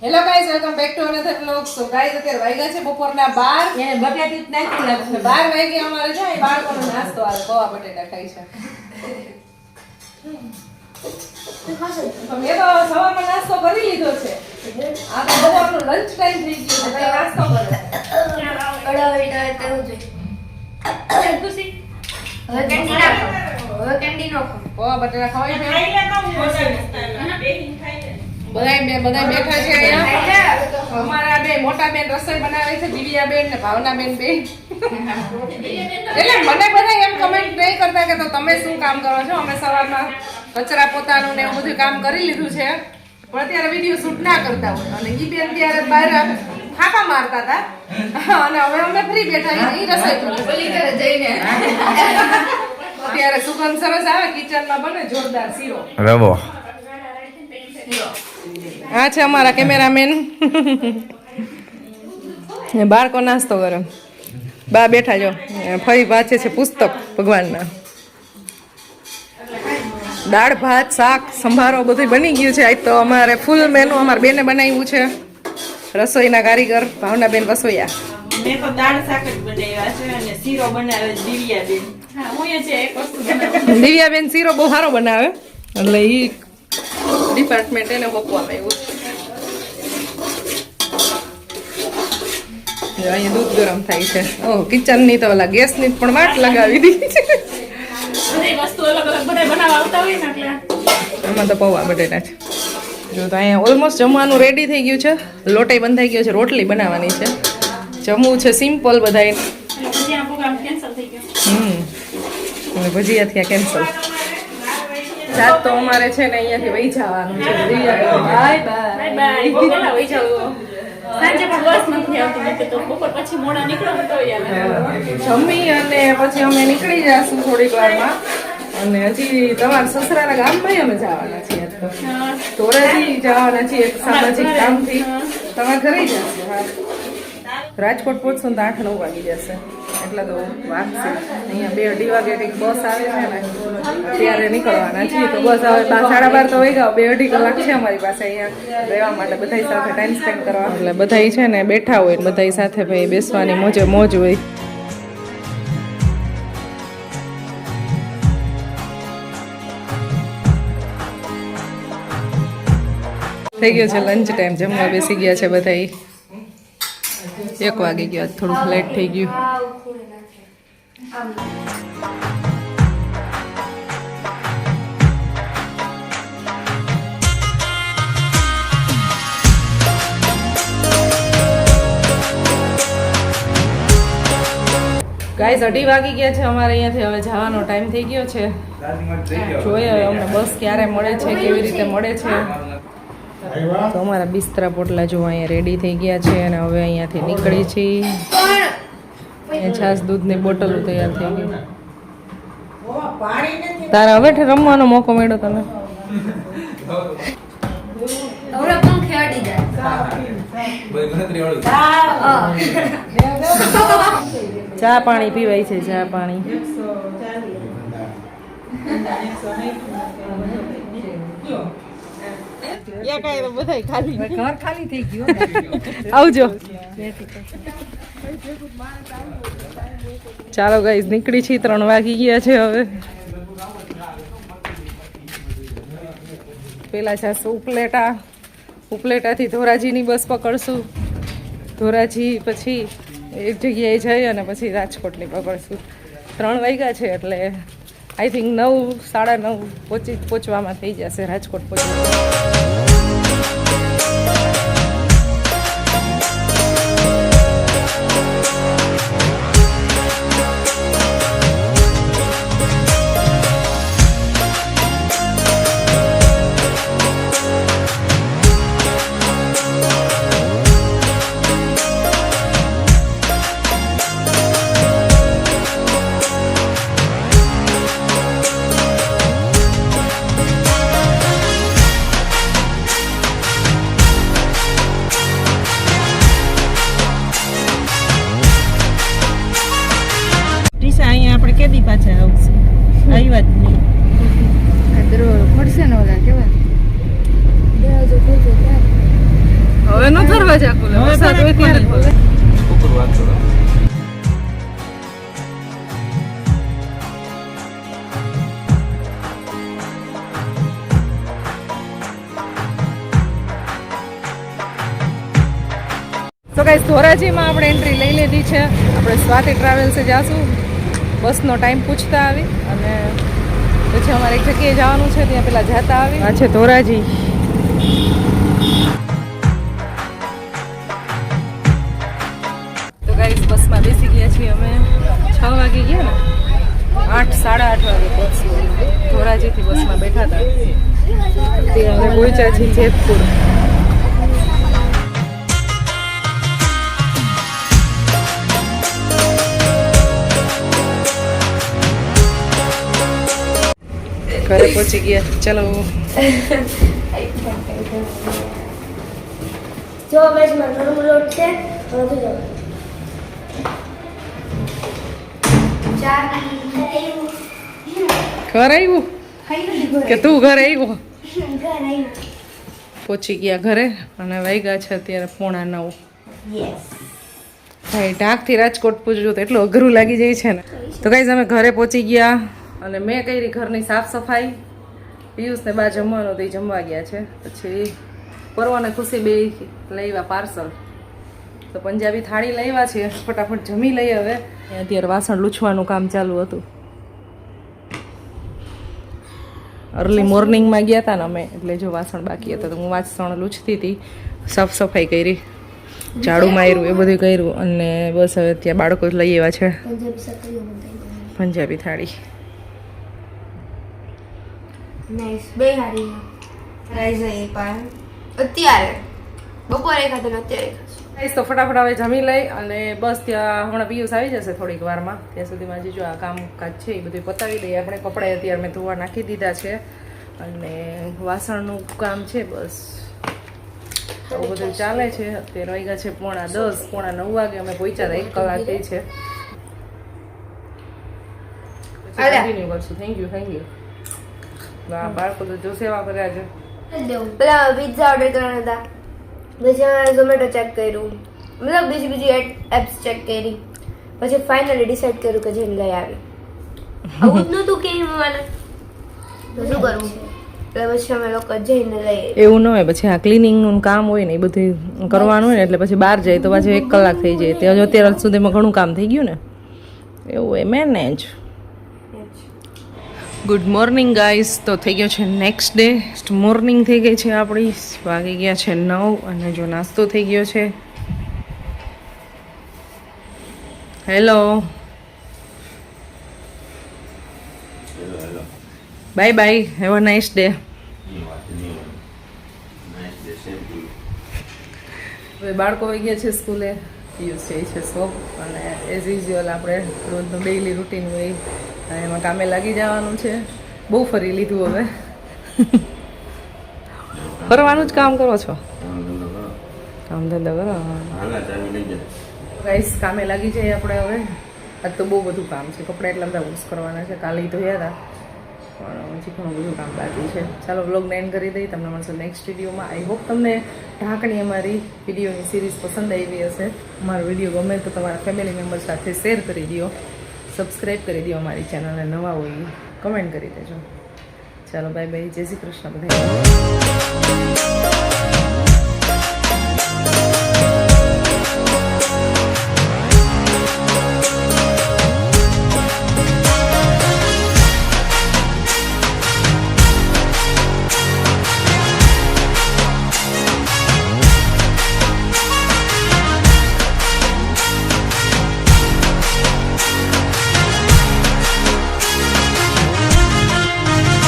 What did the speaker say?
Hello guys, welcome back to another vlog. So guys, અત્યારે વાગ્યા છે બપોરના 12. એને બટાટી નાખી લાગે 12 વાગે અમારે છે બાળકોનો નાસ્તો આવે, પૌવા બટેટા ખાય છે. મેં તો સવારમાં નાસ્તો કરી લીધો છે. આ તો બપોરનો લંચ ટાઈમ થઈ ગયો છે. કઈ નાસ્તો કરે પૌવા બટેટા ખવાય છે. બધા બેઠા છે અહીંયા. અમારા બે મોટા બેન રસોઈ બનાવે છે, દિવ્યા બેન ને ભાવના બેન બે. એટલે મને બધા એમ કમેન્ટ નહીં કરતા કે તો તમે શું કામ કરો છો. અમે સવારમાં કચરા પોતાનું ને એવું બધું કામ કરી લીધું છે, પણ અત્યારે વિડીયો શૂટ ના કરતા હોય. અને ઈ બેન ત્યારે બહાર ફાંકા મારતા હતા અને હવે અમે ફ્રી બેઠા ઈ રસોઈ બોલી કરે જઈને. અત્યારે સુગંધ સરસ આવે, કિચનમાં બને જોરદાર શીરો રવો. આ છે અમારા કેમેરામેન. બાળકો નાસ્તો કરે, બા બેઠા જો ફરી વાંચે છે પુસ્તક ભગવાનના. દાળ ભાત શાક સંભારો બધું બની ગયું છે. આજ તો અમારે ફૂલ મેનુ અમારા બેને બનાવ્યું છે. રસોઈના કારીગર ભાવનાબેન વસોયા. મેં તો દાળ શાક જ બનાવ્યા છે અને શીરો બનાવે દિવ્યાબેન. હા, હું એ છે એક વસ્તુ બનાવું. દિવ્યાબેન શીરો બહુ સારો બનાવે, એટલે ઈ ડિપાર્ટમેન્ટ એને મૂકવામાં આવ્યું. અહીંયા દૂધ ગરમ થાય છે. ઓહ, કિચન ની તો ઓલા ગેસ ની પણ વાટ લગાવી દીધી છે. બધી વસ્તુ અલગ અલગ બધા બનાવવા આવતા હોય ને એટલે એમાં તો પૌવા બટેટા છે. જો તો અહીંયા ઓલમોસ્ટ જમવાનું રેડી થઈ ગયું છે. લોટે બંધાઈ ગયો છે, રોટલી બનાવવાની છે. જમવું છે સિમ્પલ બધાય. ભજીયાનો પ્રોગ્રામ કેન્સલ થઈ ગયો. અને ભજીયા થયા કેન્સલ. રાત તો અમારે છે ને અહીંયાથી વહી જવાનું છે. Bye bye bye. બોલા વઈ જાવ. સાંજે પણ બસ નથી આવતી, મેં તો બપોર પછી મોડા નીકળો તો યાર જમી અને પછી અમે નીકળી જઈશું થોડીક વારમાં. અને હજી તમારા સસરાના ગામમાં અમે જવાના છીએ. ધોરાજી જવાના છીએ એક સામાજિક કામથી. તમારા ઘરે જશે. હા, રાજકોટ પહોંચશો ને તો 8-9 વાગી જશે. એટલે તો વાગશે. અહીંયા 2-2:30 વાગે કંઈક બસ આવે છે ને ત્યારે નીકળવાના છીએ. તો બસ હવે 12:30 તો વહી ગયો. 2-2.5 કલાક છે અમારી પાસે અહીંયા રહેવા માટે, બધા સાથે ટાઈમ સ્પેન્ડ કરવા. એટલે બધા છે ને બેઠા હોય, બધા સાથે ભાઈ બેસવાની મોજે મોજ હોય. થઈ ગયો છે લંચ ટાઈમ, જમવા બેસી ગયા છે બધા. 1 વાગી ગયો, થોડુંક લેટ થઈ ગયું. ગાઈઝ 2:30 વાગી ગયા છે અમારે અહીંયાથી. હવે જવાનો ટાઈમ થઈ ગયો છે. જોઈએ હવે અમને બસ ક્યારે મળે છે, કેવી રીતે મળે છે. તો અમારા બિસ્તરા પોટલા જો અહીંયા રેડી થઈ ગયા છે અને હવે અહીંયાથી નીકળી છીએ. છાસ દૂધની બોટલો તૈયાર થઈ ગઈ. તારા હવે રમવાનો મોકો મળ્યો તને. ચા પાણી પીવાય છે, ચા પાણી. ખાલી થઈ ગયું. આવજો. ચાલો ગાઈઝ, નીકળી છીએ. 3 વાગી ગયા છે હવે. પેલા જાશું ઉપલેટાથી ધોરાજીની બસ પકડશું. ધોરાજી પછી એક જગ્યાએ જઈ અને પછી રાજકોટની પકડશું. 3 વાગ્યા છે એટલે આઈ થિંક 9-9:30 પહોંચવામાં થઈ જશે રાજકોટ પહોંચવા. આપણે કેદી પાછા આવશે? આવ્યા જ નહીં. પડશે ને ઓલા કેવા દરવાજા ખોલે વરસાદ હોય ત્યારે ખોલે. તો ગાઈસ ધોરાજીમાં આપણે એન્ટ્રી લઈ લીધી છે. આપણે સ્વાતિ ટ્રાવેલ્સે જાશું. બસનો ટાઈમ પૂછતા આવી અને પછી અમારે એક જગ્યાએ જવાનું છે ત્યાં પેલા જતા આવી. આ છે ધોરાજી. તો ગાઈસ બસમાં બેસી ગયા છીએ અમે. 6 વાગે ગયા ને 8 8:30 વાગે બસ ધોરાજીથી બસમાં બેઠા હતા. ત્યાં અમે પહોંચ્યા છીએ જેતપુર. ઘરે પહોંચી ગયા. ચલો જો વેજમાં ગરમ રોટ છે વધુ જો ઘર આવ્યું કે તું ઘરે આવ્યો? પહોંચી ગયા ઘરે અને વાગ્યા છે અત્યારે 8:45. ભાઈ ઢાકથી રાજકોટ પૂછજો તો એટલું અઘરું લાગી જાય છે ને. તો ગાઈઝ અમે ઘરે પહોંચી ગયા અને મેં કરી ઘરની સાફ સફાઈ. પિયુષને બા જમવાનું તો એ જમવા ગયા છે. પછી પરવાને ખુશી બે લાવ્યા પાર્સલ. તો પંજાબી થાળી લાવ્યા છે. ફટાફટ જમી લઈએ હવે. અત્યારે વાસણ લૂછવાનું કામ ચાલુ હતું. અર્લી મોર્નિંગમાં ગયા હતા ને અમે એટલે જો વાસણ બાકી હતા તો હું વાસણ લૂછતી હતી. સાફ સફાઈ કરી, ઝાડુ માર્યું, એ બધું કર્યું અને બસ હવે ત્યાં બાળકો લઈ આવ્યા છે પંજાબી થાળી. નાઈસ બે હારી રાઈસ એ પણ અત્યારે બપોરે ખાધું અત્યારે ખાશું. તો ફટાફટ હવે જમી લઈ અને બસ ત્યાં હમણાં પિયુષ આવી જશે થોડીક વારમાં. ત્યાં સુધીમાં હજી જો આ કામકાજ છે એ બધું પતાવી દઈએ આપણે. કપડાં અત્યારે મેં ધોવા નાખી દીધા છે અને વાસણનું કામ છે. બસ આવું બધું ચાલે છે. અત્યારે વાગ્યા છે 9:30 9:30 વાગે અમે પહોંચ્યા હતા. 1 કલાક થઈ છે. કન્ટિન્યુ કરશું. Thank you. બાળકો તો જો સેવા કર્યા છે. પેલા પિઝા ઓર્ડર કરવાના હતા પછી અમે ઝોમેટો ચેક કર્યું, મતલબ બીજી એપ્સ ચેક કરી. પછી ફાઇનલી ડિસાઈડ કર્યું કે જઈને લઈ આવી. આવું જ નહોતું કે મને તો શું કરવું એટલે પછી અમે લોકો જઈને લઈ. એવું ન હોય પછી આ ક્લિનિંગનું કામ હોય ને એ બધું કરવાનું હોય ને એટલે પછી બહાર જાય તો પાછું 1 કલાક થઈ જાય. ત્યાં અત્યાર સુધીમાં ઘણું કામ થઈ ગયું ને એવું હોય મેનેજ. Good morning guys. તો થઈ ગયો છે નેક્સ્ટ ડે. મોર્નિંગ થઈ ગઈ છે આપણી. વાગી ગયા છે 9 અને જો નાસ્તો થઈ ગયો છે. Hello bye bye. Have a nice day. હવે બાળકો આવી ગયા છે સ્કૂલે. પિયુષ છે શોપ અને એઝ યુઝ્યુઅલ આપણે રોજનું ડેઈલી રૂટીન હોય એમાં કામે લાગી જવાનું છે. બહુ ફરી લીધું હવે. ફરવાનું જ કામ કરો છો? કામ ધંધો કરો. ગાઈસ કામે લાગી જાય આપણે હવે. આજ તો બહુ બધું કામ છે. કપડાં એટલા બધા વોશ કરવાના છે. કાલે ધોયા હતા પણ હજી ઘણું બધું કામ બાકી છે. ચાલો વ્લોગને એન્ડ કરી દઈ. તમને મળશે નેક્સ્ટ વિડીયોમાં. આઈ હોપ તમને ઢાંકણી અમારી વિડીયોની સિરીઝ પસંદ આવી હશે. અમારો વિડીયો ગમે તો તમારા ફેમિલી મેમ્બર સાથે શેર કરી દો, સબસ્ક્રાઈબ કરી દો અમારી ચેનલને. નવા હોય કમેન્ટ કરી દેજો. ચાલો બાય બાય. જય શ્રી કૃષ્ણ બધા.